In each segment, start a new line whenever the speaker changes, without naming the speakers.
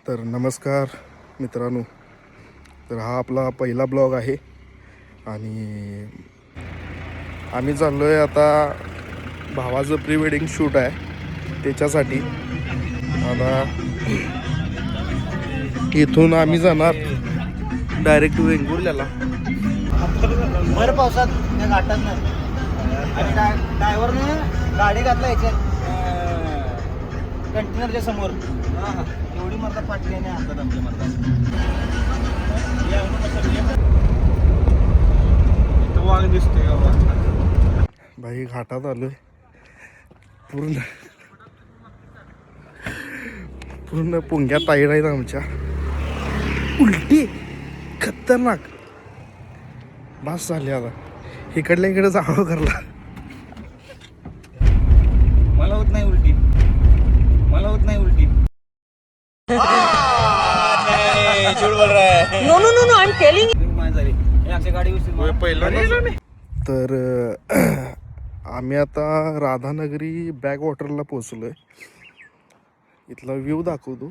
तर नमस्कार मित्रांनो, तर हा आपला पहिला ब्लॉग आहे आणि आम्ही चाललो आहे आता भावाचं प्री वेडिंग शूट आहे त्याच्यासाठी. आता इथून आम्ही जाणार डायरेक्ट वेंगुर्ल्याला.
भर पावसात त्या घाटात नाही आणि ड्रायव्हरने गाडी घातला याच्यात कंटेनरच्या समोर. एवढी मरता पाटल्याने आणतात आमच्या मरता. वाघ दिसते
भाई घाटात आलोय. पूर्ण पूर्ण पुंग्या ताईड आहेत आमच्या. उलटी खतरनाक. बस झाली आता. इकडल्या इकडे जावं करला.
मला होत नाही उलटी, मला होत नाही उलटी.
No, no, no, no, I'm telling you.
झाली आमच्या गाडी
तर आम्ही आता राधानगरी बॅक वॉटरला पोचलोय. इथला व्ह्यू दाखवतो.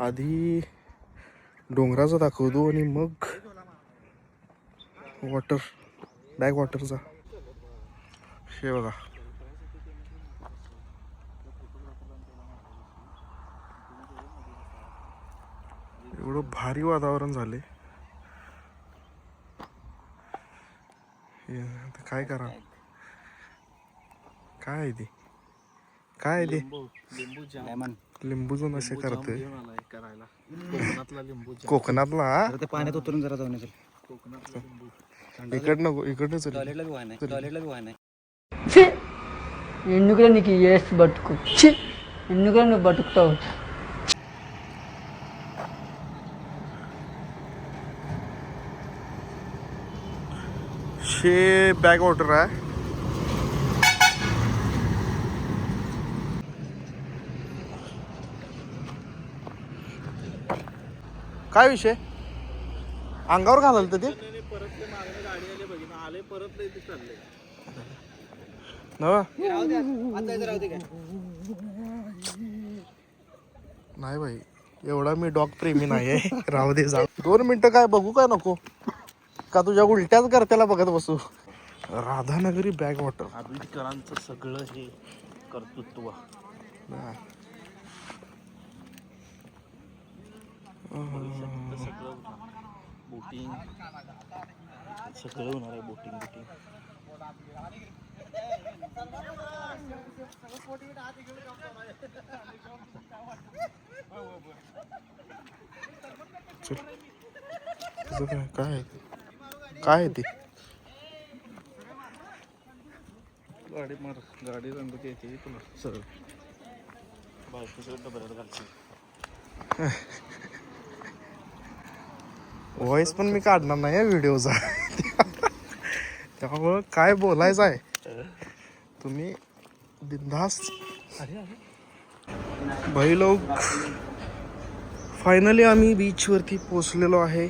आधी डोंगराचा दाखवतो आणि मग वॉटर बॅक वॉटरचा. हे बघा, एवढं भारी वातावरण झाले. काय करा, काय आहे ते, काय आहे ते लिंबूचं नशे करते कोकणातला.
ते पाण्यात उतरून जरा जाऊन
इकडनं इकडनं चल.
टॉयलेटला बी वाहन आहे, टॉयलेटला बी वाहन आहे.
ఎందుకురా నీకు ఏస్ బతుకు ఎందుకురా నువ్వు బతుకుతావు.
शे बॅक वॉटर आहे. काय विषय अंगावर घालाल तर ते नाही भाई, एवढा मी डॉग प्रेमी नाही आहे. राहू दे, जा. 2 मिनिटं काय बघू काय नको का तुझ्या उलट्याच करत्याला बघत बसू. राधानगरी बॅक वॉटर
आंबेडकरांचं सगळं हे कर्तृत्व. सगळं बोटिंग सगळं होणार आहे. बोटिंग बोटिंग
चल. तुझं काय काय आहे? काय आहे ते?
गाडी मार, गाडी रंग येते तुला सरळ बायकोचं डबऱ्यात घालशील.
व्हॉइस पण मी काढणार नाही या व्हिडिओचा. त्यामुळं काय बोलायचं आहे तुम्ही बिनधास्त. भाई लोक, फायनली आम्ही बीचवरती पोचलेलो आहे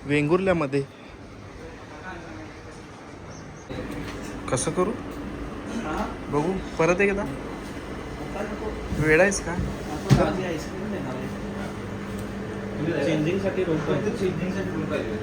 वेंगुर्ल्यामध्ये. कसं करू बघू परत एकदा. वेळायच का
चेंजिंग साठी रूम पाहिजे. चेंजिंग साठी रूम पाहिजे.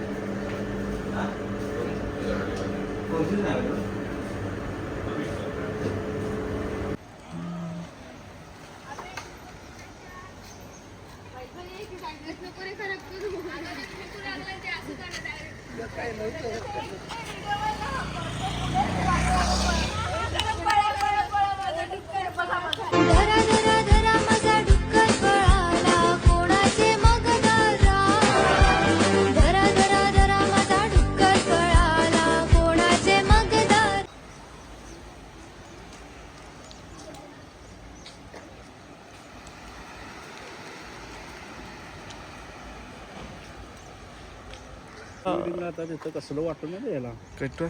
आता तिथं कसलं वाटून नाही यायला.
कट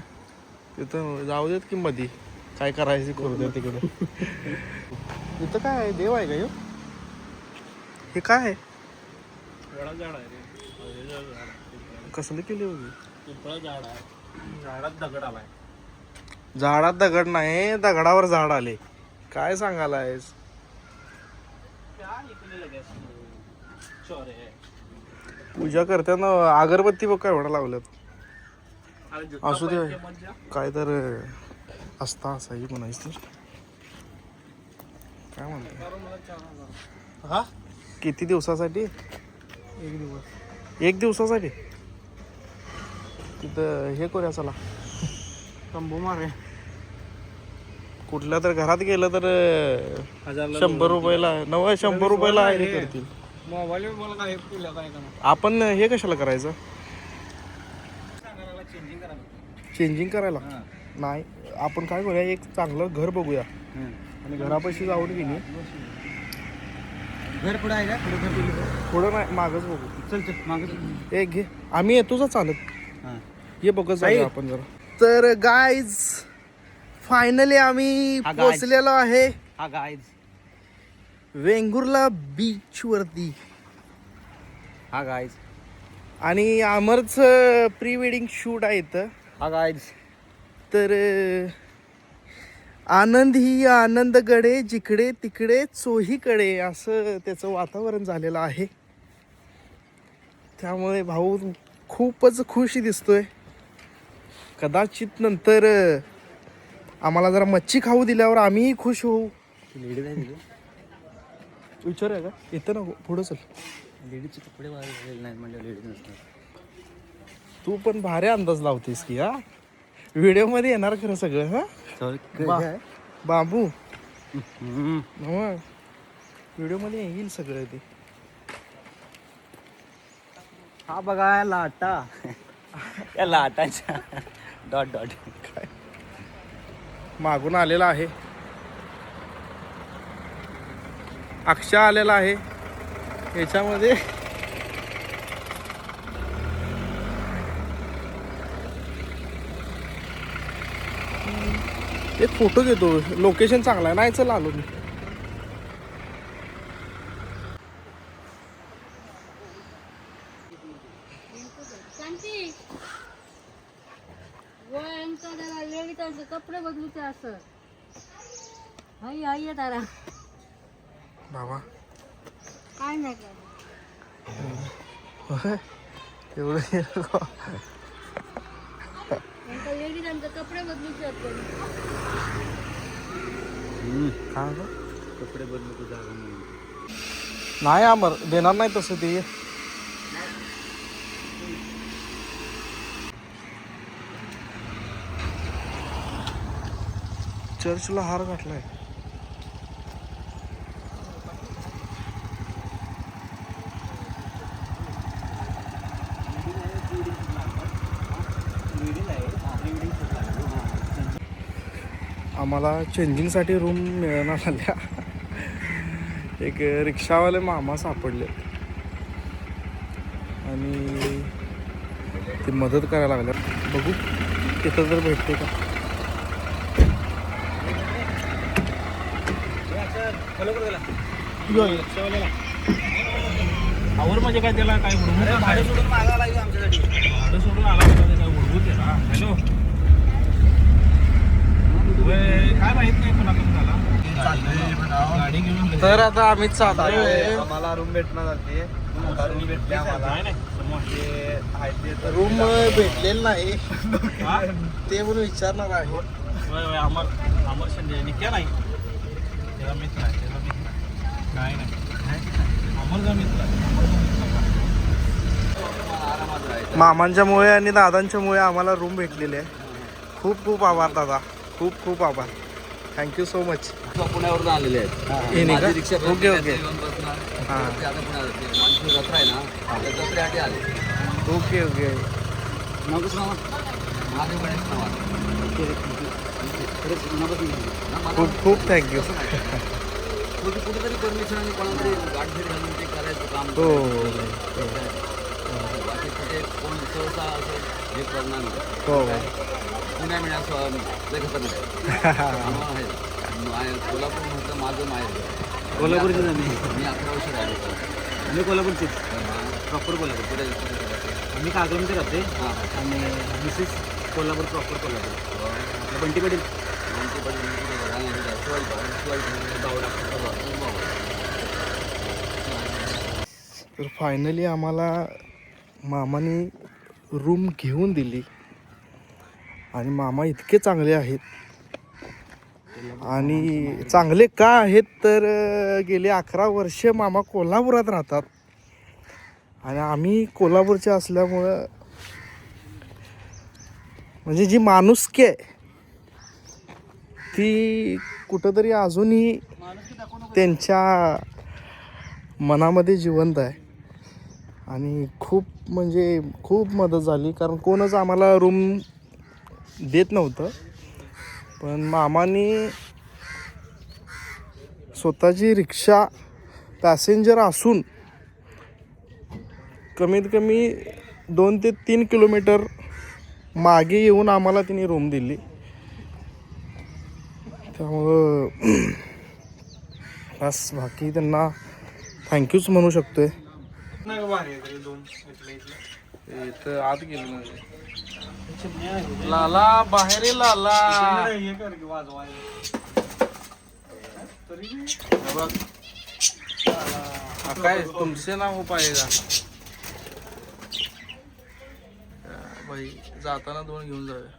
तिथं जाऊ देत की मधी काय करायचं करू द्या तिकडे. तिथं काय आहे, देव आहे का ह्यो? हे काय आहे?
वडा झाड आहे रे.
कसलं केले होते?
पिंपळा झाड आहे. झाडात दगड आलाय.
झाडात दगड नाही, दगडावर झाड आले. काय सांगायलायस? पूजा करताना अगरबत्ती बघ काय एवढा लावल्यात असू दे काय तर असता असाही म्हणायचं काय म्हणतो
हा
किती दिवसासाठी
1 दिवस
1 दिवसासाठी तिथं हे करूया चला
तंबू मारे
कुठल्या तर घरात गेलं तर 100 रुपयाला 100 रुपयाला हे करतील
मोबाईल मला काय केलं काय का
आपण हे कशाला करायचं चेंजिंग करायला नाही आपण काय करूया एक चांगलं घर बघूया आणि घरापाशी जाऊन की नाही
घर पुढे आहे का
थोडं नाही मागच बघू
चल चल मागे
एक घे आम्ही येतो जा चालत
हां
ये बघत जाऊया आपण जरा तर गाईज फायनली आम्ही
हा, guys.
पोहोचलेलो आहे
हा गाईज
वेंगुर्ला बीच वरती
हा गाईज
आणि अमरचं प्री वेडिंग शूट आहे इथं
हा गाईज
तर आनंद ही आनंदगडे जिकडे तिकडे चोहीकडे असं त्याचं वातावरण झालेलं आहे त्यामुळे भाऊ खूपच खुश दिसतोय कदाचित नंतर आम्हाला जरा मच्छी खाऊ दिल्यावर आम्हीही खुश होऊ
लेडीज आहे तिथे
विचारूया का येतं ना पुढं चल
लेडीजचे कपडे बाहेर झालेले नाहीत म्हणजे लेडीज नसतात
तू पण भारी अंदाज लावतेस की हा व्हिडिओ मध्ये येणार खरं सगळं हा बाबू व्हिडिओ मध्ये येईल सगळं ते
हा बघा लाटा या लाटाच्या डॉट डॉट
काय मागून आलेला आहे अक्षय आलेला आहे याच्यामध्ये एक फोटो घेतो लोकेशन चांगला आहे नाही चल आलो मी
कपडे बदलूचे असं हाय हाय तारा
बाबा
काय नाही
एवढं
लेडीजांचे कपडे बदलूचे असते
काय गं?
कपडे बदलू तू जागा
नाही अमर देणार नाही तसं ते चर्चला हार घातलाय आम्हाला चेंजिंगसाठी रूम मिळणार झाल्या एक रिक्षावाले मामा सापडले आणि ती मदत करायला लागल्या बघू तिथं जर भेटते का
आवर म्हणजे काय त्याला काय हुडगुत भाडं सोडून मागावं लागेल आमच्यासाठी भाडं सोडून आला होता काय हुडगुत आहे ना हॅलो काय माहित नाही कोणाकडून झाला गाडी घेऊन
तर आता आम्ही चाललोय
आम्हाला रूम भेटणार होती रूम भेटली आम्हाला
रूम भेटलेलं नाही ते म्हणून विचारणार आहे
अमर संजय निघ्या नाही त्याला मित्र आहे त्याला मित्र काय नाही अमरचा मित्र
मामांच्यामुळे आणि दादांच्यामुळे आम्हाला रूम भेटलेले आहे खूप खूप आभार दादा खूप खूप आभार थँक्यू सो मच
पुण्यावरून आलेले आहेत
हे नाही का
माझी रिक्षा
ओके ओके
हां आता पुण्यात माणूस जत्रा आहे ना त्या जत्रेसाठी आले
ओके ओके
नाव कसं नाव माझे गणेश नाव खरंच मनापासून
खूप खूप थँक्यू
कुठेतरी परमिशन आणि कोणातरी गाठभेट घालून ते करायचं काम
हो
बाकी कुठे कोण सहसा असं हे करणार नाही
हो
पुण्या मिळालं आहे कोल्हापूर म्हटलं माझं माहेर
कोल्हापूरचं
मी 11 वर्ष राहिलो
मी कोल्हापूरचीच
प्रॉपर कोल्हापूर पुढे
आम्ही कागलमध्ये राहते
हां
आणि मिसेस कोल्हापूर प्रॉपर कोल्हापूर बंटी पाटील
तर फायनली आम्हाला मामाने रूम घेऊन दिली आणि मामा इतके चांगले आहेत. आणि चांगले का आहेत तर गेले 11 वर्ष मामा कोल्हापुरात राहतात आणि आम्ही कोल्हापूरचे असल्यामुळं म्हणजे जी माणुसकी आहे ती कुठंतरी अजूनही त्यांच्या मनामध्ये जिवंत आहे. आणि खूप म्हणजे खूप मदत झाली, कारण कोणच आम्हाला रूम देत नव्हतं. पण मामाने स्वतःची रिक्षा पॅसेंजर असून कमीत कमी 2 ते 3 किलोमीटर मागे येऊन आम्हाला तिने रूम दिली. त्यामुळं बस बाकी त्यांना थँक्यूच म्हणू शकतोय. इथं आत गेलो म्हणजे लाला बाहेर ये लाला. बघ काय तुमचे नाव हो पाहिजे भाई. जाताना 2 घेऊन जाऊया.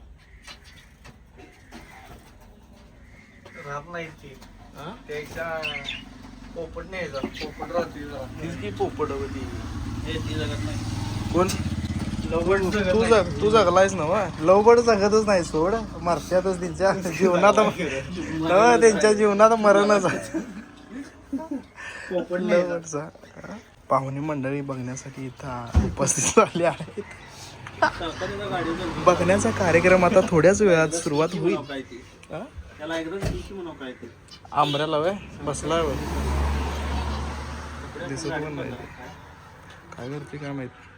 राहत नाही ती
हा?
त्याच्या पोपट नाही यायचा. पोपट राहते
तीच की पोपट होती.
ती जगत नाही.
कोण तू जगलायस ना वा. लवबड जगतच नाही सोड, मरत्यातच त्यांच्या जीवनात. त्यांच्या जीवनात मरणच आहे लवबडचा. पाहुणे मंडळी बघण्यासाठी इथं उपस्थित झाले आहेत. बघण्याचा कार्यक्रम आता थोड्याच वेळात सुरुवात होईल. आंबऱ्याला वय बसलाय वय दिसत पण नाही. काय करते काय माहिती.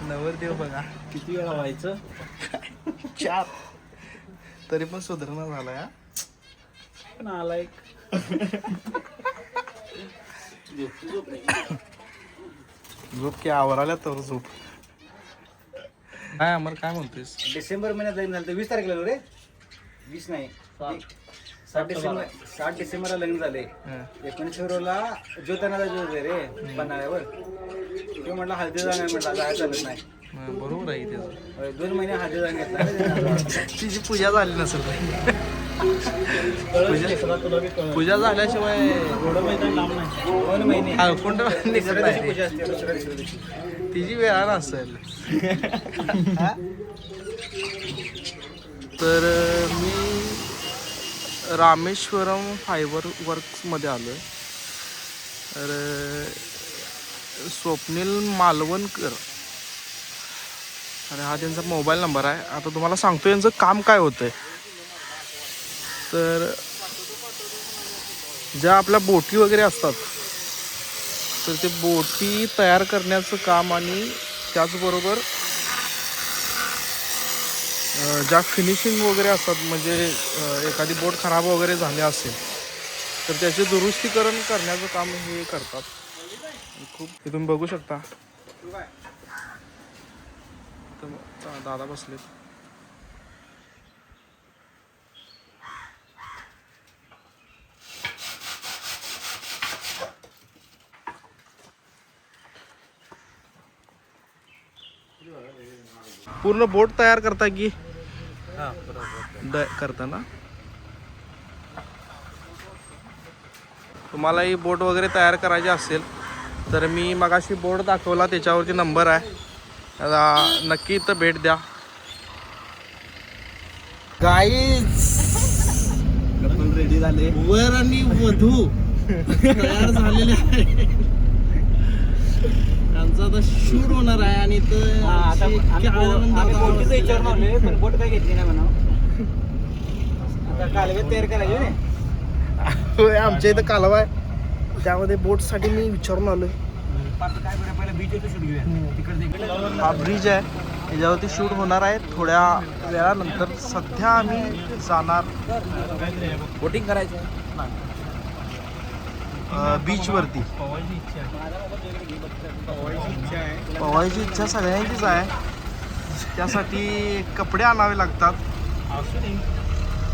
नवरदेव बघा
किती वेळा व्हायचं.
4 तरी पण सुधारणा झालाय. हा
पण आला एक
झोप की आवराल्या तर झोप. काय अमर काय म्हणतोयस.
डिसेंबर महिन्यात लग्न झालं. 20 तारखेला रे. 20 नाही 7 डिसेंबरला लग्न झाले. 19 फेब्रुवारीला ज्योतानाला जोडले रे पन्हाळ्यावर. तो म्हटलं हळदीला नाही, म्हटलं जायचं चालत नाही.
बरोबर आहे त्याचं.
2 महिने हळदीला घेतला.
तिची पूजा झाली नसेल. पूजा झाल्याशिवाय
2 महिने
हळकुंड निघत नाही.
पूजा असते दुसऱ्या दिवशी.
तिची वेळा नसेल. तर मी रामेश्वरम फायबर वर्क्समध्ये आलो आहे. तर स्वप्नील मालवणकर आणि हा त्यांचा मोबाईल नंबर आहे. आता तुम्हाला सांगतो यांचं काम काय होतं आहे. तर ज्या आपल्या बोटी वगैरे असतात तर ते बोटी तयार करण्याचं काम आणि त्याचबरोबर ज्या फिनिशिंग वगैरे असतात, म्हणजे एखादी बोट खराब वगैरे झाली असेल तर त्याचे दुरुस्तीकरण करण्याचं काम हे करतात. खूप हे तुम्ही बघू शकता. दादा बसलेत. पूर्ण बोट तयार करता की करता ना. तुम्हाला ही बोट वगैरे तयार करायची असेल तर मी मगाशी बोर्ड दाखवला त्याच्यावरती नंबर आहे. आता नक्की इथं भेट द्या. गाईज
रेडी झाले.
वर आणि वधू तयार झालेले आहे. त्यांचा आता शूट होणार आहे आणि
बोटीचं विचार नव्हते, पण बोट काय घेतली नाही म्हणा. आता कालवे तयार करायचे.
आमच्या इथं कालवा आहे, त्यामध्ये बोटसाठी मी विचारून आलोय.
काय पहिला बीच येतो शूट घेऊया तिकडे.
हा ब्रिज आहे, त्याच्यावरती शूट होणार आहे थोड्या वेळानंतर. सध्या आम्ही जाणार
बोटिंग करायचं
बीचवरती. पवायची इच्छा सगळ्यांचीच आहे. त्यासाठी कपडे आणावे लागतात.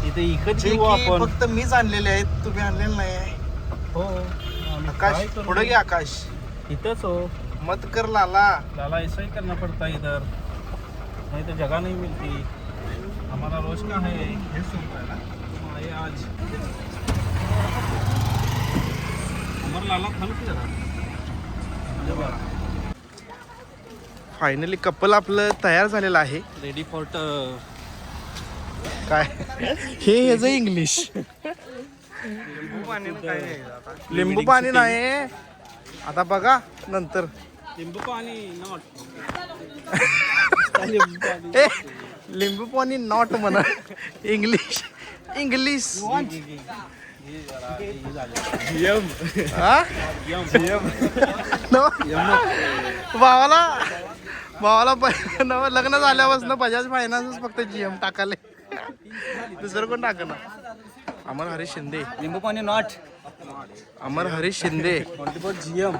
इथे
जे की फक्त मीच आणलेले आहेत, तुम्ही आणलेले नाही आहे.
हो
आकाश पुढे घे आकाश
इधर हो
मत कर लाला
लाला ऐसा ही करना पड़ता है इधर नहीं तो जगह नहीं मिलती हमारा रोज का है ये सुन रहा है ना तुम आए आज हमारा लाला थालू की जरा
फायनली कपल आपलं तयार झालेलं आहे
रेडी फॉर
काय हे ह्याच इंग्लिश लिंबू पाणी नाही आता बघा नंतर
लिंबू पानी नॉट
ए लिंबू पाणी नॉट म्हणा इंग्लिश इंग्लिश हा? भावाला लग्न झाल्यापासून बजाज फायनान्स फक्त जीएम टाकाले दुसरं कोण टाक ना अमर हरीश शिंदे
लिंबू पाणी not
Amar Harish Shinde
GM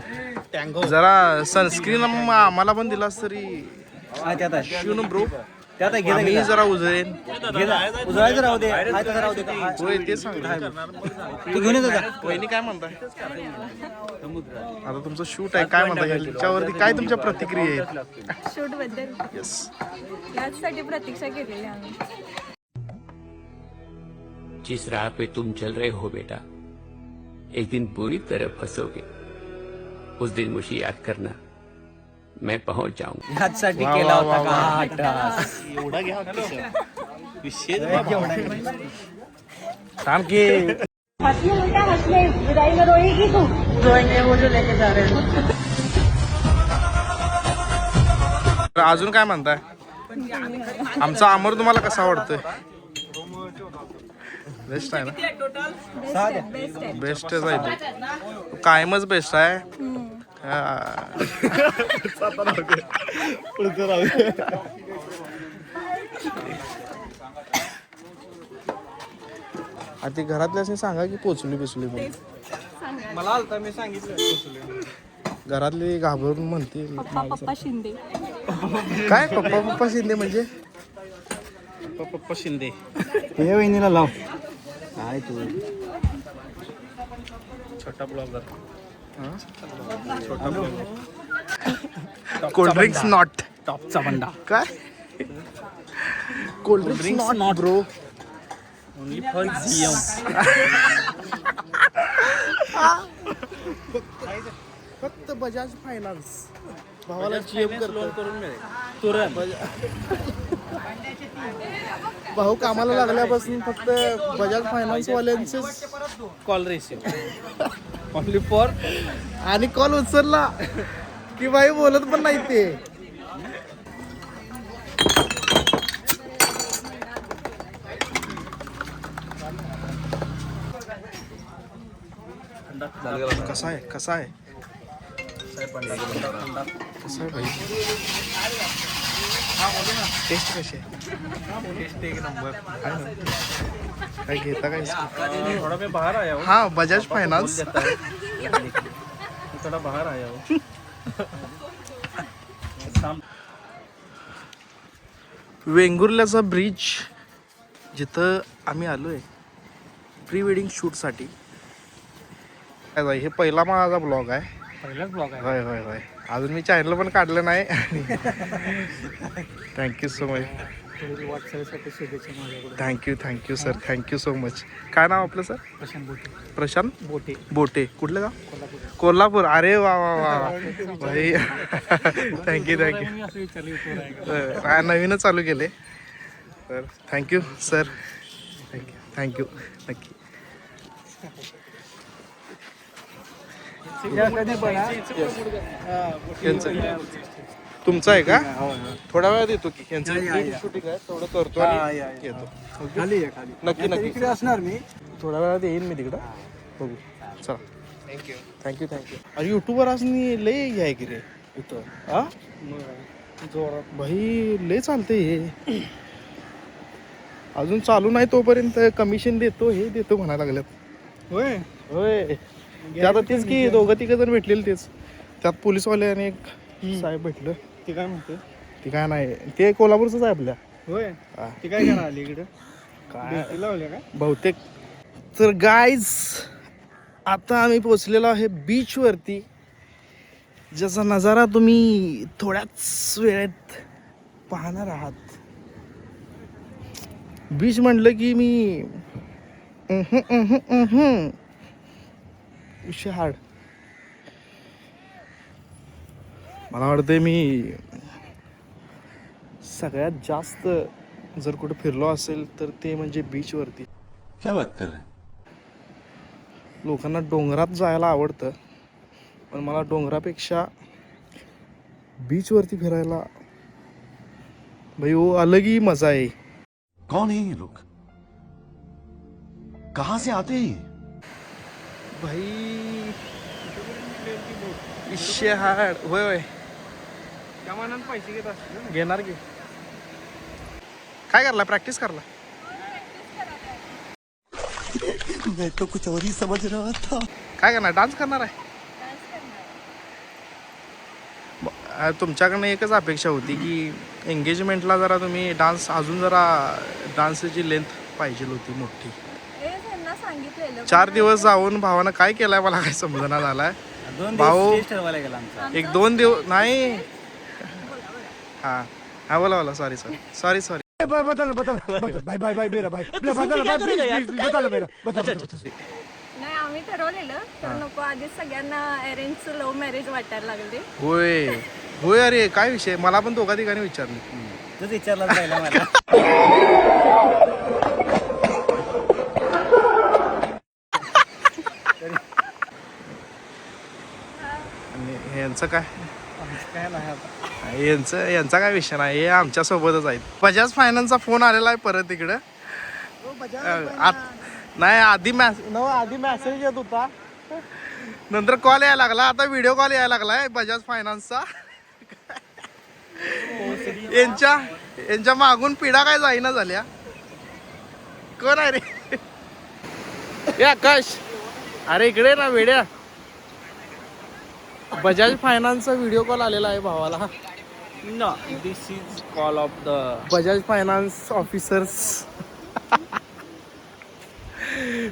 tango
जरा सनस्क्रीन आम्हाला पण दिलास तरी
त्यात आहे
शिव ब्रो
त्यात आहे
मी जरा उजळेन
उजळायचं राहू दे हाय तसं राहू दे
होय ते सांग
तू घेऊन येतो का
वहिनी काय म्हणताय आता तुमचं शूट आहे काय म्हणताय याच्यावरती काय तुमच्या प्रतिक्रिया आहेत
शूट बद्दल
येस
याचसाठी प्रतीक्षा केलेली आम्ही
जिस राह पे तुम चल रहे हो बेटा एक दिन पूरी तरह फंसोगे उस दिन मुझे याद करना मैं पहुंच जाऊंगा
ह्याचसाठी केला होता का हा टास
एवढा घ्या
थांब की
अजून काय म्हणताय आमचा अमर तुम्हाला कसा आवडतोय बेस्ट आहे ना
बेस्ट आहे
बेस्टच आहे तो कायमच बेस्ट आहे हा. आता घरातल्या सांगा की पोचली बिचली म्हणून
मला आलता मी सांगितलं
घरातली घाबरून म्हणते
पप्पा शिंदे
काय पप्पा शिंदे म्हणजे
पप्पा शिंदे
हे वहिनीला लाव काय तू
छोटा ब्लॉगर
कोल्ड ड्रिंक्स नॉट
टॉपचा बंडा
काय cold drinks not bro
only for GM
फक्त बजाज फायनान्स भावाला जीएम
लोन करून मिळेल तुरंत
भाऊ कामाला लागल्यापासून फक्त बजाज फायनान्स वाल्यांचे
कॉल रिसिव्ह ओनली फॉर
आणि कॉल उचलला की बाई बोलत पण नाही ते कसा आहे कसा आहे कसा आहे भाई टेस्ट कशी आहे
टेस्ट एक नंबर
काय घेता काय
थोड़ा मैं बाहर आया हूँ
हा बजाज फायनान्स
थोड़ा बाहर आया हूँ
वेंगुर्ल्याचा ब्रिज जिथं आम्ही आलोय प्री वेडिंग शूटसाठी हे पहिला माझा ब्लॉग आहे
पहिलाच ब्लॉग आहे
होय होय होय अजून मी चॅनल पण काढलं नाही थँक्यू सो मच
वाटचालीसाठी शुभेच्छा माझ्याकडे
thank you sir thank you so much काय नाव आपलं सर
प्रशांत बोटे
प्रशांत
बोटे
बोटे कुठलं गाव कोल्हापूर अरे वा वा वा भाई थँक्यू
मी असं विचारलं
नवीनच चालू केले तर थँक्यू सर थँक्यू नक्की यांचं तुमचं आहे का थोडा वेळात येतो की यांचं शूटिंग आहे तेवढं करतो आणि येतो
खाली आहे खाली
नक्की नक्की
इकडे असणार मी
थोड्या वेळात येईन मी तिकडं बघू चला थँक्यू अरे युट्यूबर आज लय आहे की रे इथं हा जोरात भाई लय चालते हे अजून चालू नाही तोपर्यंत कमिशन देतो हे देतो म्हणायला लागल्यात
होय
होय ते आता तेच की दोघं तिघं जण भेटलेले तेच त्यात पोलीसवाले आणि एक साहेब भेटलं
ते काय म्हणते
ते काय नाही ते कोल्हापूरचंच आहे आपल्या
होय
हा.
ते काय करायला आली इकडे
काय
भेटी लावल्या का
बहुतेक तर गाईज आता आम्ही पोचलेलो आहे बीचवरती, ज्याचा नजारा तुम्ही थोड्याच वेळेत पाहणार आहात. बीच म्हटलं की मी विषय मला वाटतंय मी सगळ्यात जास्त जर कुठं फिरलो असेल तर ते म्हणजे बीचवरती.
क्या बात कर रहे हैं?
लोकांना डोंगरात जायला आवडतं, पण मला डोंगरापेक्षा बीचवरती फिरायला भाई वो अलग ही मजा आहे.
कौन है ये लोग? कहां से आते हैं ये?
भाई विषय हाड. होय होय,
त्या मानानं पैसे घेत असतील.
घेणार की. काय करला, प्रॅक्टिस करला?
मैं तो कुछ और ही समझ रहा था.
काय करणार, डान्स करणार आहे? तुमच्याकडनं एकच अपेक्षा होती की एंगेजमेंटला जरा तुम्ही डान्स, अजून जरा डान्सची लेंथ पाहिजे होती मोठी.
त्यांना सांगितलेलं
4 दिवस जाऊन भावानं काय केलाय मला काय समजना झालाय.
2
भाऊ-
दिवस टेस्ट ठरवायला गेला आमचा.
1-2 दिवस नाही. हा हा, बोला सॉरी.
नाही आम्ही ठरवलेलं तर नको आधीच सगळ्यांना अरेंज लव्ह मॅरेज वाटायला लागले.
होय अरे काय विषय, मला पण दोघा ठिकाणी विचारले.
तूच विचारला पहिला मला.
आणि यांचं काय,
काय नाही आता.
यांचा काय विषय नाही, हे आमच्या सोबतच आहेत. बजाज फायनान्सचा फोन आलेला आहे परत इकडं. नाही आधी मेसेज येत होता, नंतर कॉल यायला लागला, आता व्हिडिओ कॉल यायला लागलाय बजाज फायनान्सचा. यांच्या मागून पिढा काय जाईना झाल्या. कोण आहे रे? ए आकाश, अरे इकडे ना वेड्या. बजाज फायनान्सचा व्हिडिओ कॉल आलेला आहे भावाला.
No, this is call of the
Bajaj finance officers.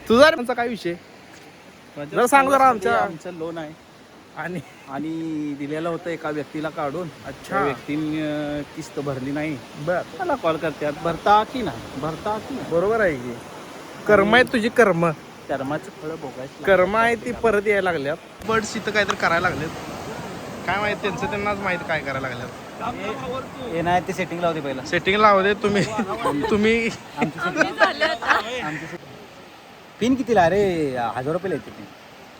तुझा त्यांचा काय विषय जरा सांग जरा.
आमचं लोन आहे
आणि
आणि दिलेलं होतं एका व्यक्तीला काढून.
अच्छा.
त्या व्यक्तीने किस्त भरली नाही.
बर,
मला कॉल करतात, भरता की नाही.
बरोबर आहे की. कर्म आहे तुझी, कर्म
कर्माचं फळं भोगायचं.
कर्म आहे ती परत यायला लागल्यात. बर्ड्स इथं काहीतरी करायला लागलेत, काय माहित, त्यांनाच माहित काय करायला लागल्यात.
हे नाही ते सेटिंग लावते पहिला.
सेटिंग लावू दे तुम्ही.
आम्ही झालं आता.
पिन कितीला? अरे 1000 रुपये येते पिन.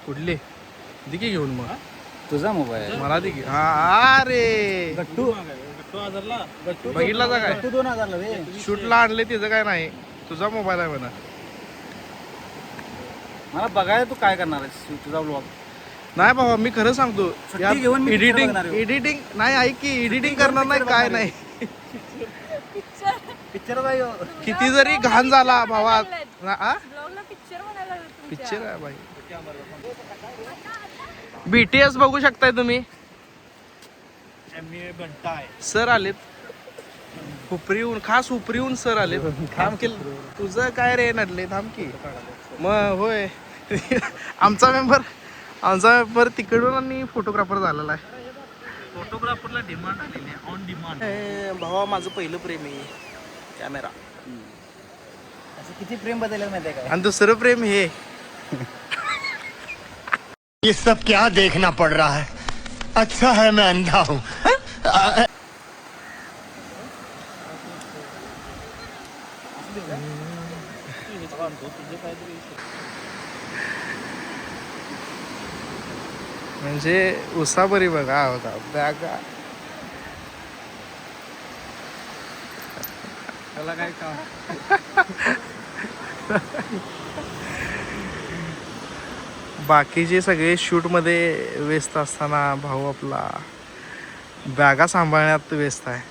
कुठली दे की घेऊन मग.
तुझा मोबाईल
मला दे की. हा अरे
गट्टू
बघितला का काय,
गट्टू 2000 ला रे.
शूटला आणले त्याचं काय नाही, तुझा मोबाईल आहे म्हणा.
मला बघायला तू काय करणार आहेस तुझा ब्लॉग.
नाही बाबा, मी खरं सांगतो,
सुट्टी घेऊन मी picture
एडिटिंग
बघणार आहे.
एडिटिंग नाही, ऐक की, एडिटिंग करणार नाही काय नाही.
पिक्चर बाई
किती जरी घाण झाला भावा.
ब्लॉगला पिक्चर म्हणायला लागले तुमच्या.
पिक्चर आहे बाई. BTS बघू शकताय तुम्ही. सर आलेत उपरीहून, खास उपरीहून सर आलेत. थांब की, तुझं काय रे नडले, थांब की मग. होय आमचा मेंबर तिकडून आणि फोटोग्राफर झालेला आहे.
फोटोग्राफरला डिमांड आलेली आहे, ऑन डिमांड.
भावा माझं पहिलं प्रेम आहे कॅमेरा,
असं किती प्रेम बदललं माहिती आहे
आणि दुसरं प्रेम हे.
ये सब क्या देखना पड़ रहा है? अच्छा है मैं अंधा हूँ.
म्हणजे उसाबरी बघा होता बॅगा.
त्याला काय काम.
बाकीचे सगळे शूटमध्ये व्यस्त असताना भाऊ आपला बॅगा सांभाळण्यात व्यस्त आहे.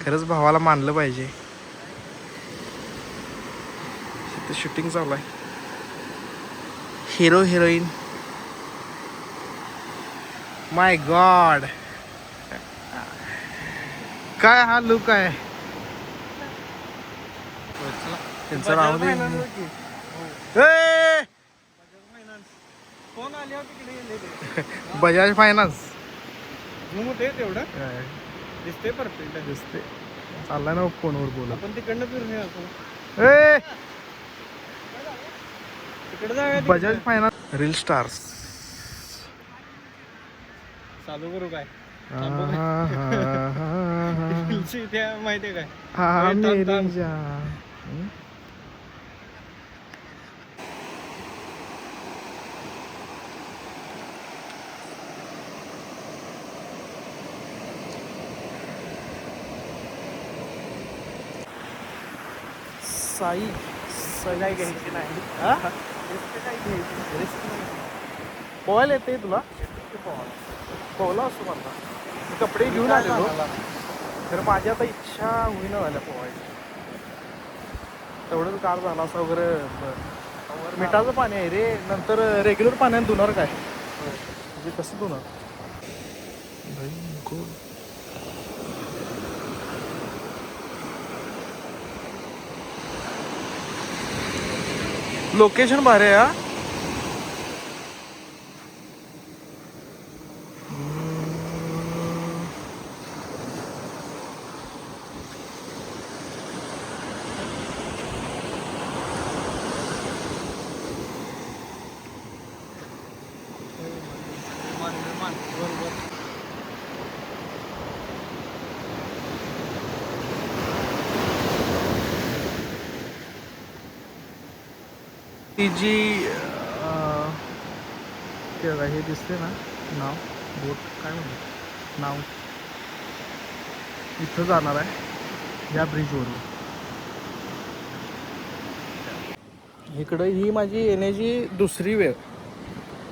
खरंच भावाला मानलं पाहिजे. शूटिंग चालू आहे. हिरो हिरोईन, माय गॉड काय हा लुक आहे त्यांचं. नाव
फोन आल्यावर तिकडे गेले
बजाज फायनान्स
झूम होते तेवढं दिसते परफेक्ट
दिसते. चाललाय ना फोनवर बोला.
आपण तिकडनं फिरून येऊ आपण.
ए
तिकडे जाऊया
बजाज फायनान्स रील स्टार्स.
चालू करू काय त्या माहितीये काय
हा
ए, थांब,
मेरी
थांब.
जान. साई सजाई घ्यायची नाही. पोहायला येते तुला? पोहला असतो मला. मी कपडे घेऊन आलेलो तर माझी आता इच्छा होईना झाल्या पोहायची. तेवढंच गार झाला असं वगैरे. मिठाचं पाणी आहे रे. नंतर रेग्युलर पाण्याने धुणार काय म्हणजे कसं धुणार. लोकेशन भारी आहे. हा ती जी ते बघा हे दिसते ना नाव बोट काय म्हणतात नाव इथं जाणार आहे या ब्रिजवरून. इकडं ही माझी येण्याची दुसरी वेळ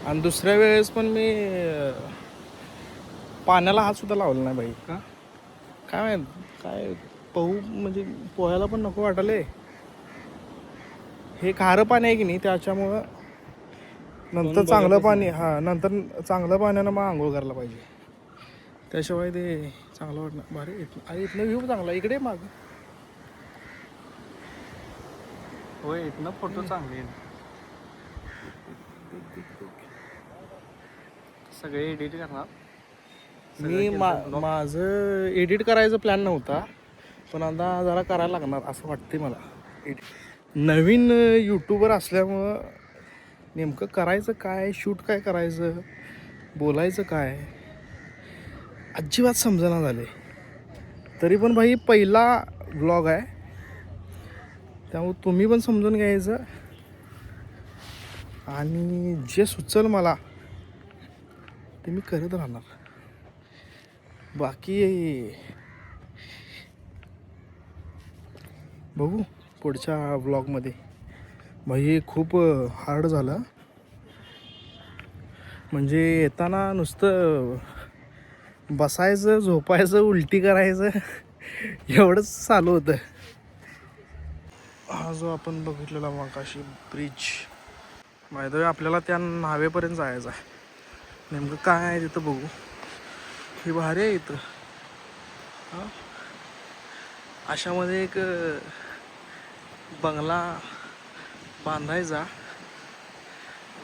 आणि दुसऱ्या वेळेस पण मी पाण्याला हात सुद्धा लावला नाही बाई.
का?
काय माहित काय पोहू म्हणजे पोहायला पण नको वाटले. हे खारं पाणी आहे की नाही त्याच्यामुळं नंतर चांगलं पाणी नंतर चांगलं पाण्यानं मग आंघोळ करायला पाहिजे. त्याशिवाय ते चांगलं वाटणार. भारी अरे इथनं व्ह्यू चांगला इकडे माग.
होय इथनं फोटो चांगले आहेत. सगळे एडिट करणार.
मी माझं एडिट करायचं प्लॅन नव्हता पण आता जरा करायला लागणार असं वाटते मला. नवीन यूट्यूबर असल्यामुळं नेमकं करायचं काय शूट काय करायचं बोलायचं काय अजिबात समजेना झाले. तरी पण भाई पहिला व्लॉग आहे त्यामुळे तुम्ही पण समजून घ्यायचं आणि जे सुचल मला ते मी करत राहणार. बाकी बघू पुढच्या व्लॉगमध्ये. भाई खूप हार्ड झालं म्हणजे येताना नुसतं बसायचं झोपायचं उलटी करायचं एवढंच चालू होतं. हा जो आपण बघितलेला मगाशी ब्रिज माहिती आपल्याला त्या न्हावेपर्यंत जायचं आहे. नेमकं काय आहे तिथं बघू. हे भारी आहे इथं. हां अशामध्ये एक बंगला बांधायचा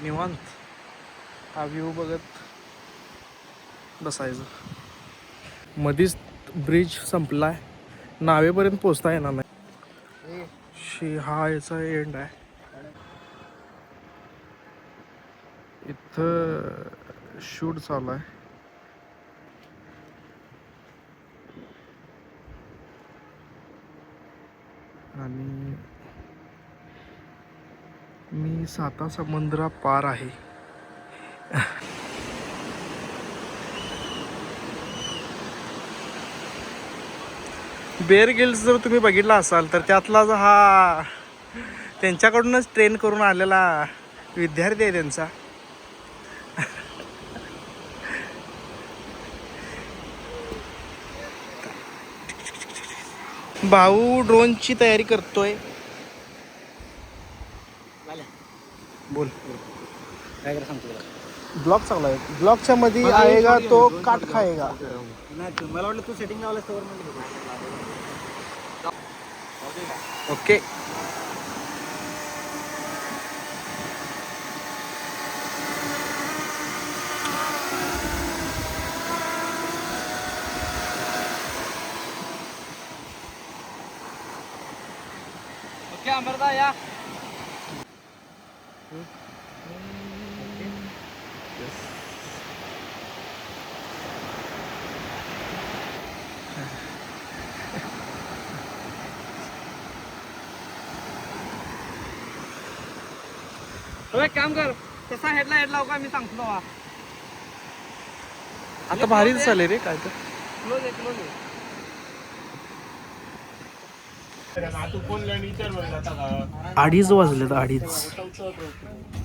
निवांत हा व्ह्यू बघत बसायचं. मधीच ब्रिज संपला आहे नावेपर्यंत पोचता येणार नाही. हा याचा एंड आहे. इथं शूट चालू आहे. आणि मी साता समुद्रा पार आहे. बेअर गिल्स जर तुम्ही बघितला असाल तर त्यातला जो हा त्यांच्याकडूनच ट्रेन करून आलेला विद्यार्थी आहे त्यांचा. भाऊ ड्रोनची तयारी करतोय. बोल
काय करा सांगतो तुला.
ब्लॉग चांगला आहे. ब्लॉगच्या मध्ये आएगा तो काट खाएगा.
नाही मला वाटलं तू सेटिंग लावलंस तर
ओके
काम कर तसा हेडला लाव का मी सांगतो बाबा.
आता भारीच चालेल रे काय तर.
क्लोज आहे.
अडीच वाजलेत अडीच.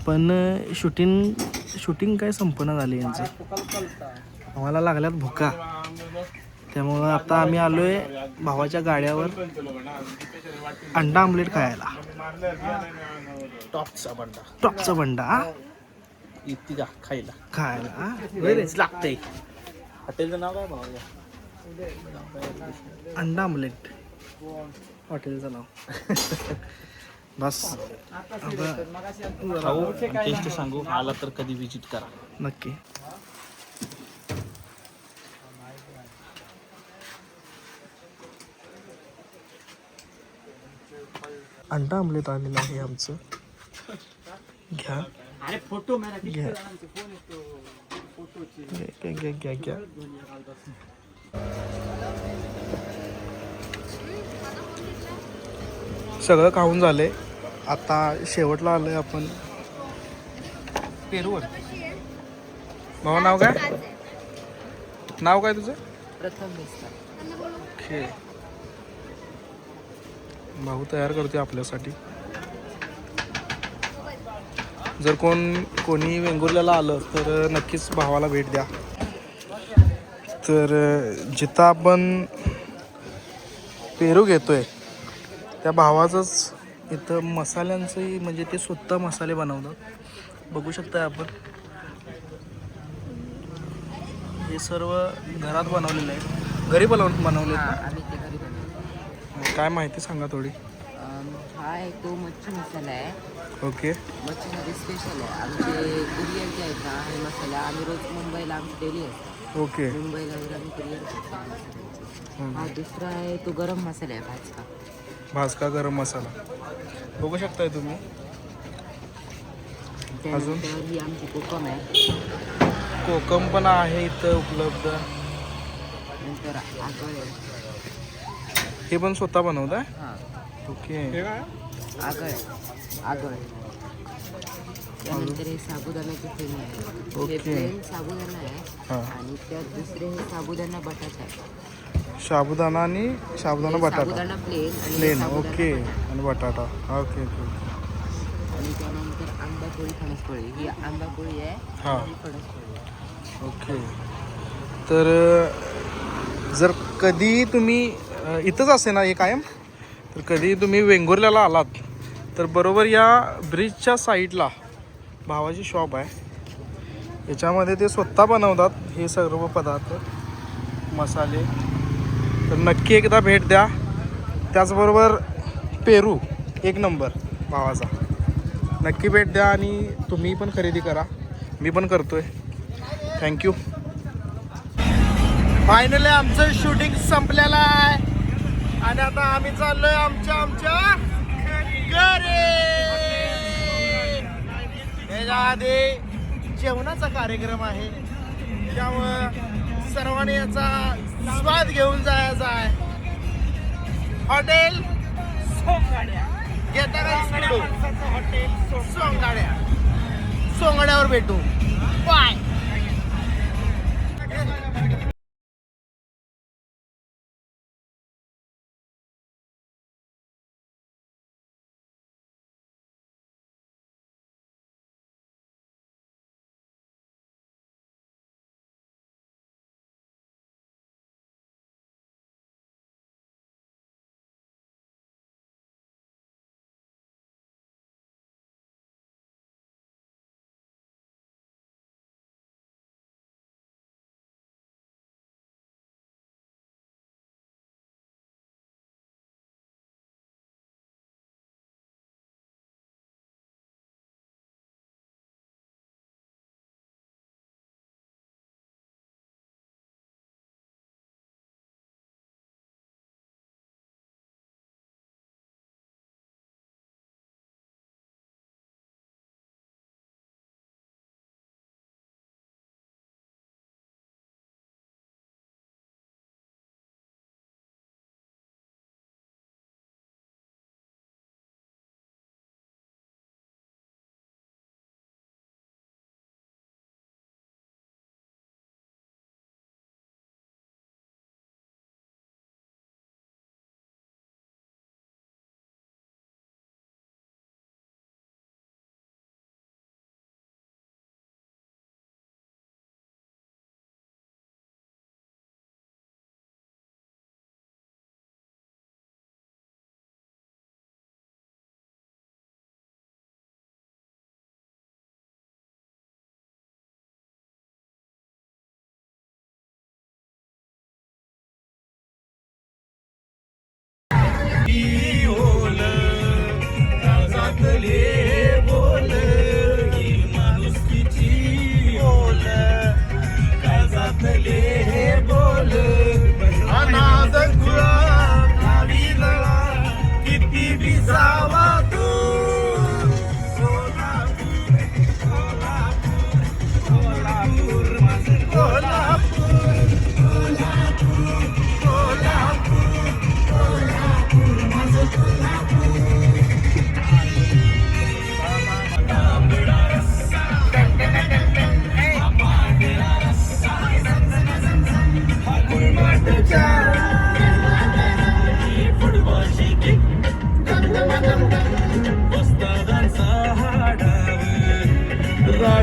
पण शूटिंग काय संपन्न झाली यांचं. आम्हाला लागल्यात भुका. त्यामुळं आता आम्ही आलोय भावाच्या गाड्यावर अंडा आमलेट खायला. टॉपचा बंडा
इतकी का खायला
खायला
लागतंय. हॉटेलचं नाव काय भाऊ?
अंडा आमलेट हॉटेलचं नाव. बस
खाऊ टेस्ट सांगू. आला तर कधी विजिट करा
नक्की. अंडा आमलेट आलेलं आहे आमचं. घ्या
अरे फोटो
घ्या घ्या. सगळं खाऊन झालंय. आता शेवटला आलोय आपण पेरूवर. भावा नाव काय? नाव काय तुझं?
प्रथम
ओके. भाऊ तयार करतोय आपल्यासाठी. जर कोणी वेंगुर्ल्याला आलं तर नक्कीच भावाला भेट द्या. तर जिथं आपण पेरू घेतोय त्या भावाचंच इथं मसाल्यांचंही म्हणजे ते स्वतः मसाले बनवतात. बघू शकता आपण. हे सर्व घरात बनवलेलं आहे. घरी बनवले
आम्ही ते घरी बनवतो.
काय माहिती सांगा थोडी.
हा एक तो मच्छी मसाला आहे.
ओके.
मच्छीमध्ये स्पेशल आहे. आमचे कुरिअर जे आहेत ना हे मसाला आम्ही रोज मुंबईला आमची डेली असतात.
ओके.
मुंबईला वगैरे आम्ही कुरिअर करतो हा मसाल्याचे. हा दुसरा आहे तो गरम मसाला आहे भाजका.
भाजका गरम मसाला बघू शकताय तुम्ही.
त्यानंतर ही आमची कोकम आहे.
कोकम पण आहे इथं उपलब्ध.
नंतर आगळ आहे.
हे पण स्वतः बनवताय?
हां
ओके.
आगळ आहे. आगळ. त्यानंतर हे साबुदाण्याचे फेणी आहे.
ओके.
हे प्लेन साबुदाणा आहे.
हां.
आणि त्यात दुसरे हे साबुदाणा बटाटा आहे.
साबुदाणा आणि साबुदाणा
हे
बटाटा.
साबुदाणा प्लेन आणि हे
प्लेन.
साबुदाणा
ओके.
बटाटा.
आणि बटाटा. Okay okay.
आणि त्यानंतर आंबा पोळी फणसपोळी. ही आंबा पोळी आहे.
हां.
ही फणसपोळी आहे.
ओके. तर जर कधी तुम्ही इथंच असे ना हे कायम, तर कधी तुम्ही वेंगुर्ल्याला आलात तर बरोबर या ब्रिजच्या साईडला भावाची शॉप आहे. याच्यामध्ये ते स्वतः बनवतात हे सर्व पदार्थ मसाले. तर नक्की एकदा भेट द्या. त्याचबरोबर पेरू एक नंबर भावाचा. नक्की भेट द्या आणि तुम्ही पण खरेदी करा. मी पण करतोय. थँक्यू. फायनली आमचं शूटिंग संपलेलं आहे आणि आता आम्ही चाललोय आमच्या घरी. त्याच्या आधी जेवणाचा कार्यक्रम आहे त्यामुळं सर्वांनी याचा स्वाद घेऊन जायचा आहे. हॉटेल सोंगाड्या घेता का? हॉटेल सोंगाड्यावर भेटू. बाय.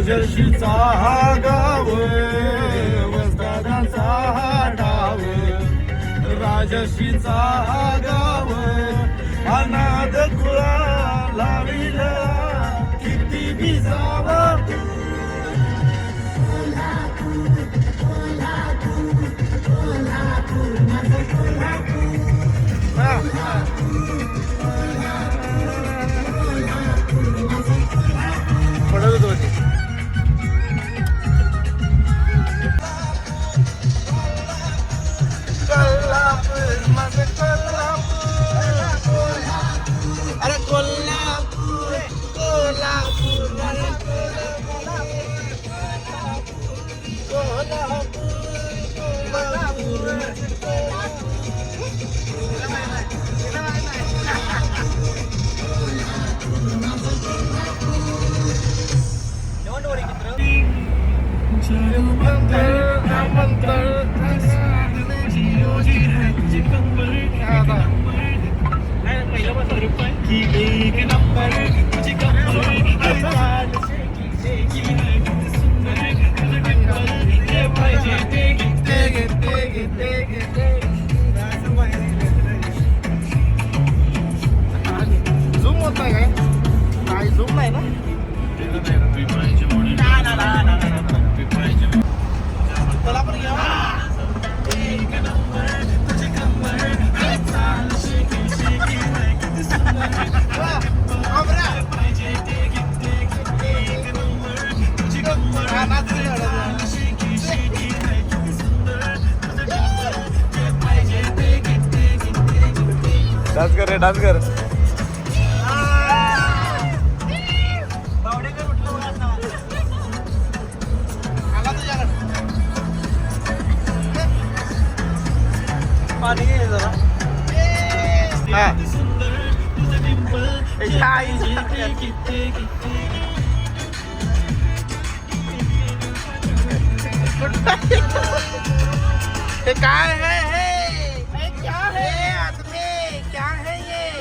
राजर्षीचा हा गाव वस्तादाचा हा डाव राजर्षीचा हा गाव अनाथ खुळा लाविला किती बिजावा पडत होते कोल्हापूर माझं कोल्हापूर अरे कोल्हापूर कोल्हापूर माझं झूम होत नाही काय झूम नाही ना डान्स कर रे डान्स कर पाणी घे जरा हे काय है क्या है आदमी क्या है ये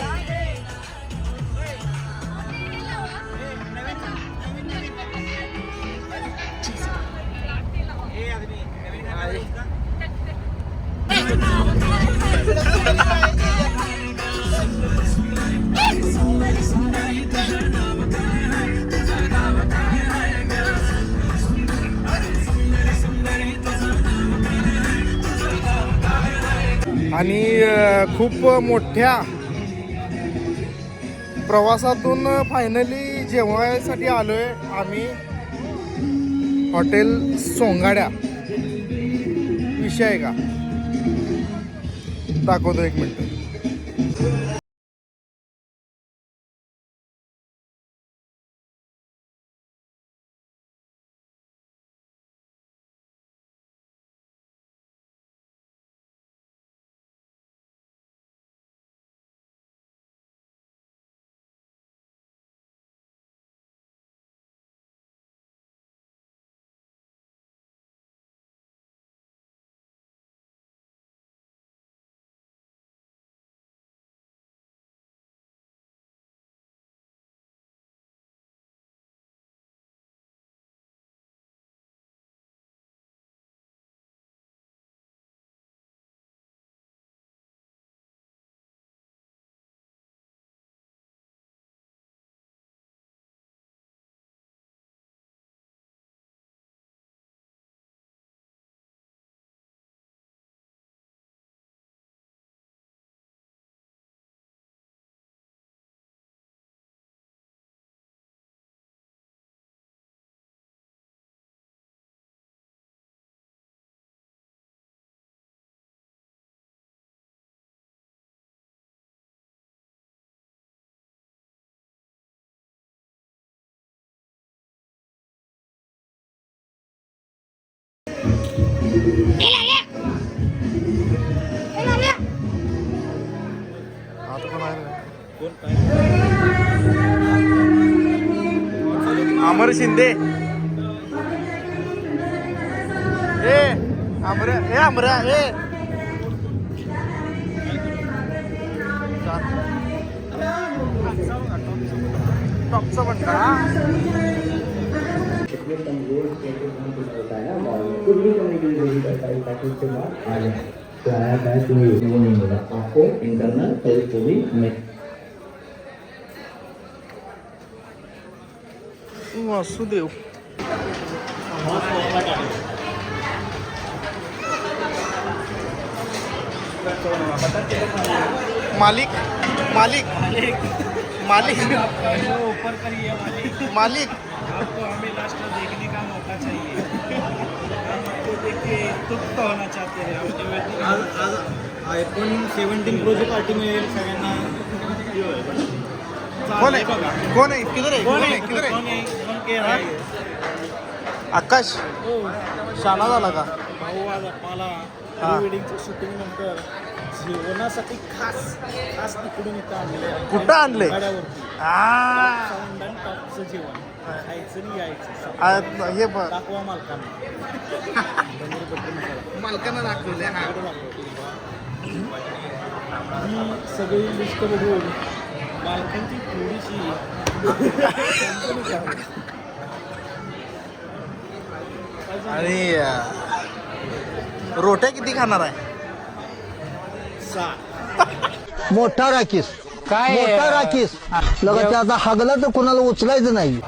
आणि खूप मोठ्या प्रवासातून फायनली जेवणासाठी आलोय आम्ही हॉटेल सोंगाड्या विषय आहे का दाखवतो एक मिनिट अमर शिंदे ए अमरा टॉपचा म्हणता वासुदेव मालिक मालिक मालिक
ऊपर करिए
मालिक
आपको हमें लास्ट में देखने का मौका चाहिए आपको देख के तृप्त होना चाहते हैं
आज iPhone 17 प्रोची पार्टी मिळेल सगळ्यांना.
कोण आहे कोण आहे किधर आहे कोण आहे किधर आहे आकाश शाना झाला का
भाऊ आज आपल्याला
हा.
प्री-वेडिंगच्या शूटिंग नंतर जेवणासाठी खास तिकडून इथं आणले
कुठं आणले?
गाड्यावरती
आ,
साऊंड आणि टॉपचं जेवण खायचं आणि यायचं
हे बघ
दाखवा मालकांना पनीर बटर मसाला
मालकांना दाखवले हा
ही सगळी लिस्ट बघून मालकांची थोडीशी
आणि रोट्या किती खाणार आहे
मोठा राखीस काय मोठा राखीस लगत आता हागला तर कोणाला उचलायचं नाही.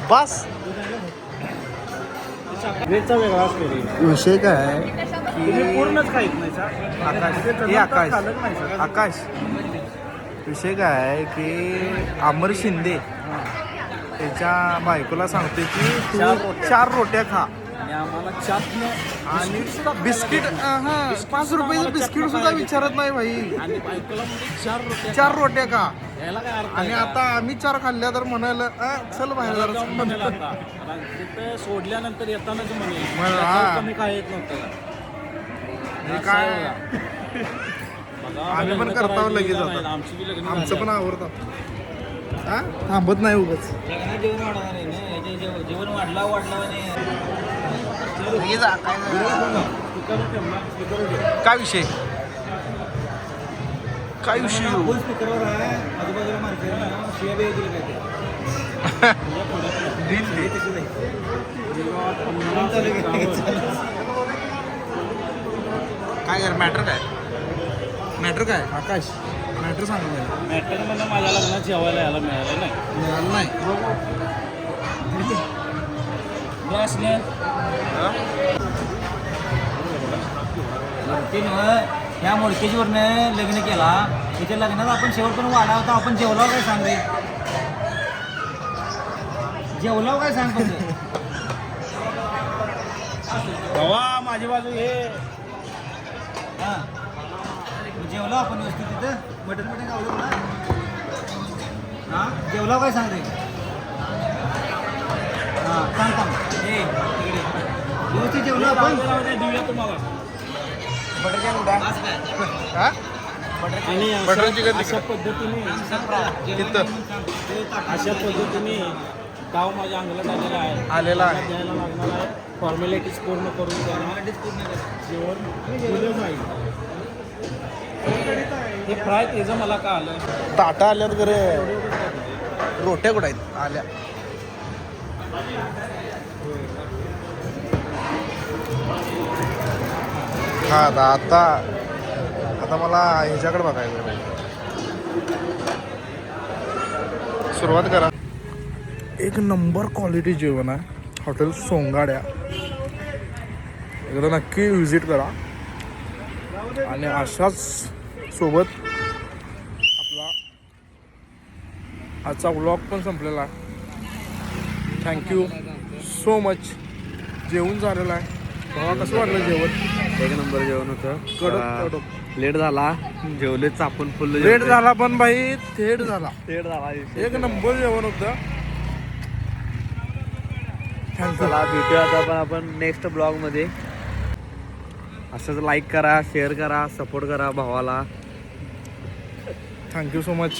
बस
वेगचा वेगळा असतो
विषय काय आहे
तुम्ही पूर्णच खाईत नाही सर
आकाश आकाश विषय काय आहे की अमर शिंदे त्याच्या बायकोला सांगते की तू 4 रोट्या खा
आणि आम्हाला चाटणं
आणि बिस्किट हा 5 रुपयाचं बिस्किट सुद्धा विचारत नाही भाई
आणि बायकोला म्हणजे 4 रोट्या
4 रोट्या का
याला काय अर्थ
आणि आता आम्ही 4 खाल्ल्या तर म्हणायला चल बाहेर
जाऊन
जरा
म्हणेल आता तिथं सोडल्यानंतर येतानाच म्हणेल
मला,
त्याच्यावर
हा.
कमी काय येत नव्हतं
हे काय
बघा,
आम्ही पण
लग्न
करताव
करायला
लगेच
गेला नाही,
आता
आमची बी लग्न
आमचं
झाली.
पण आवडतं हा थांबत नाही उगाच
लग्नात जेवण वाढणार आहे ना जेवण वाढला आणि
काय विषय काय विषय
फुल स्पीकरवर आहे आजूबाजूला माणसं शिया बी दिली काय
काय कर मॅटर काय आकाश मॅटर सांग
मॅटर म्हणून माझ्या लग्नात जेवायला यायला मिळालं नाही
मिळालं नाही
ह्या मोडकेजीवरनं लग्न केला त्याच्या लग्नात आपण शेवटपर्यंत वाढा होता आपण जेवलाव काय सांग रे जेवलाव काय सांग पण
बाबा माझी बाजू हे
हां जेवलो आपण व्यवस्थित तिथं मटण गावलं ना हां जेवलाव काय सांग रे हां सांग ए इकडे व्यवस्थित जेवलो आपण
देऊया तुम्हाला
हा
आणि
बटर चिकन
अशा पद्धतीने अशा पद्धतीने गाव माझ्या अंगलात
आलेला
आलेला आहे
आहे.
द्यायला लागणार आहे फॉर्मॅलिटीज पूर्ण करून द्यायला जेवण दिलं जाईल हे फ्राय त्याचं मला का आलं
ताटा आल्यात करे रोट्या कुठं आहेत आल्या हा आता मला ह्याच्याकडे बघायचं आहे. सुरुवात करा. एक नंबर क्वालिटी जेवण आहे हॉटेल सोंगाड्या. एकदा नक्की विजिट करा. आणि अशाच सोबत आपला आजचा व्लॉग पण संपलेला आहे. Thank you so much. जेवण झालेलं आहे. भावा कसं वाटलं जेवण?
एक नंबर जेवण होतं.
कडक
लेट झाला जेवले चापून फुल
लेट झाला पण भाई थेट झाला.
झाला
एक नंबर जेवण होतं.
चला भेटूया आता आपण नेक्स्ट ब्लॉगमध्ये. असंच लाईक करा शेअर करा सपोर्ट करा भावाला.
Thank you so much.